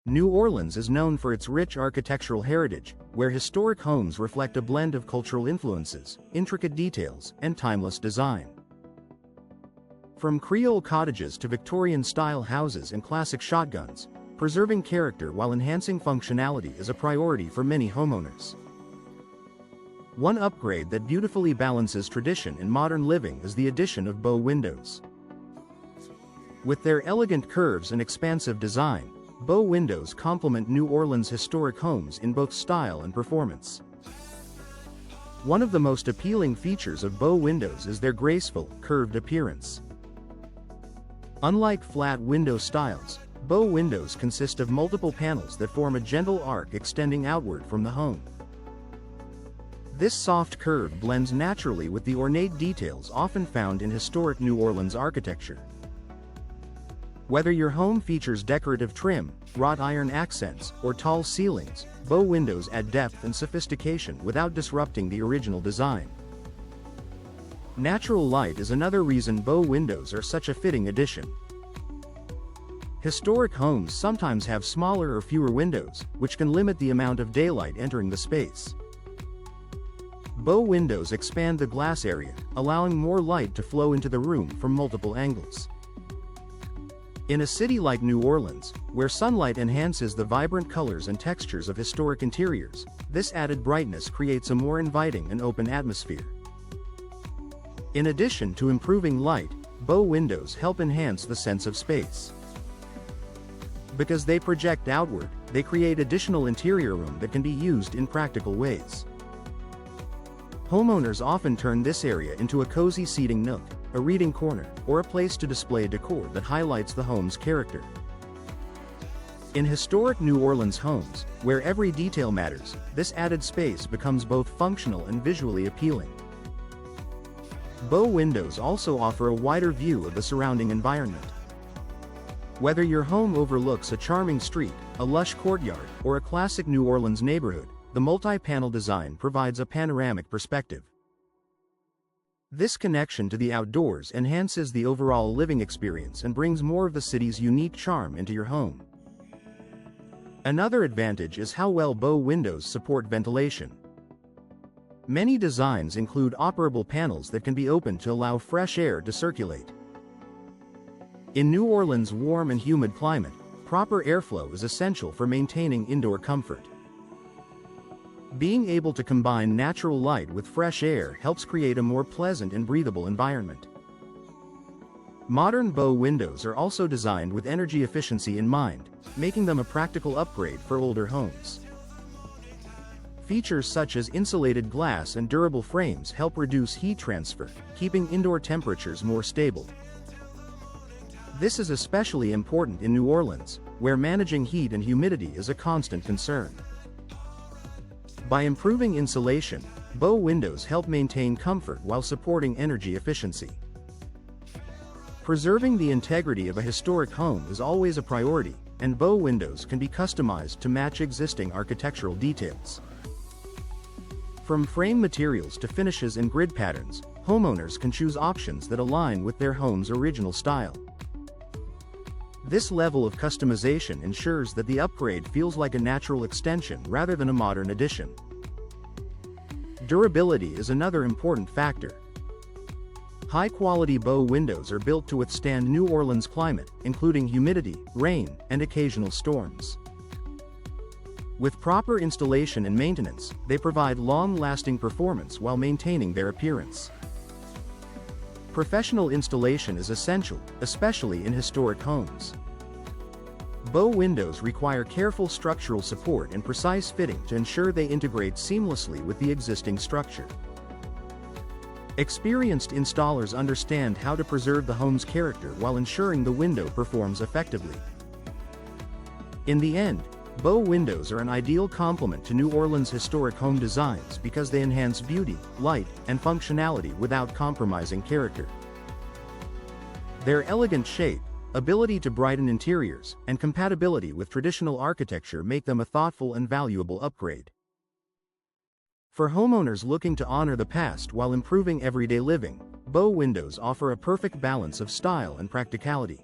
New Orleans is known for its rich architectural heritage, where historic homes reflect a blend of cultural influences, intricate details, and timeless design. From Creole cottages to Victorian-style houses and classic shotguns, preserving character while enhancing functionality is a priority for many homeowners. One upgrade that beautifully balances tradition and modern living is the addition of bow windows. With their elegant curves and expansive design, bow windows complement New Orleans' historic homes in both style and performance. One of the most appealing features of bow windows is their graceful, curved appearance. Unlike flat window styles, bow windows consist of multiple panels that form a gentle arc extending outward from the home. This soft curve blends naturally with the ornate details often found in historic New Orleans architecture. Whether your home features decorative trim, wrought iron accents, or tall ceilings, bow windows add depth and sophistication without disrupting the original design. Natural light is another reason bow windows are such a fitting addition. Historic homes sometimes have smaller or fewer windows, which can limit the amount of daylight entering the space. Bow windows expand the glass area, allowing more light to flow into the room from multiple angles. In a city like New Orleans, where sunlight enhances the vibrant colors and textures of historic interiors, this added brightness creates a more inviting and open atmosphere. In addition to improving light, bow windows help enhance the sense of space. Because they project outward, they create additional interior room that can be used in practical ways. Homeowners often turn this area into a cozy seating nook, a reading corner, or a place to display decor that highlights the home's character. In historic New Orleans homes, where every detail matters, this added space becomes both functional and visually appealing. Bow windows also offer a wider view of the surrounding environment. Whether your home overlooks a charming street, a lush courtyard, or a classic New Orleans neighborhood, the multi-panel design provides a panoramic perspective. This connection to the outdoors enhances the overall living experience and brings more of the city's unique charm into your home. Another advantage is how well bow windows support ventilation. Many designs include operable panels that can be opened to allow fresh air to circulate. In New Orleans' warm and humid climate, proper airflow is essential for maintaining indoor comfort. Being able to combine natural light with fresh air helps create a more pleasant and breathable environment. Modern bow windows are also designed with energy efficiency in mind, making them a practical upgrade for older homes. Features such as insulated glass and durable frames help reduce heat transfer, keeping indoor temperatures more stable. This is especially important in New Orleans, where managing heat and humidity is a constant concern. By improving insulation, bow windows help maintain comfort while supporting energy efficiency. Preserving the integrity of a historic home is always a priority, and bow windows can be customized to match existing architectural details. From frame materials to finishes and grid patterns, homeowners can choose options that align with their home's original style. This level of customization ensures that the upgrade feels like a natural extension rather than a modern addition. Durability is another important factor. High-quality bow windows are built to withstand New Orleans' climate, including humidity, rain, and occasional storms. With proper installation and maintenance, they provide long-lasting performance while maintaining their appearance. Professional installation is essential, especially in historic homes. Bow windows require careful structural support and precise fitting to ensure they integrate seamlessly with the existing structure. Experienced installers understand how to preserve the home's character while ensuring the window performs effectively. In the end, bow windows are an ideal complement to New Orleans' historic home designs because they enhance beauty, light, and functionality without compromising character. Their elegant shape, ability to brighten interiors, and compatibility with traditional architecture make them a thoughtful and valuable upgrade. For homeowners looking to honor the past while improving everyday living, bow windows offer a perfect balance of style and practicality.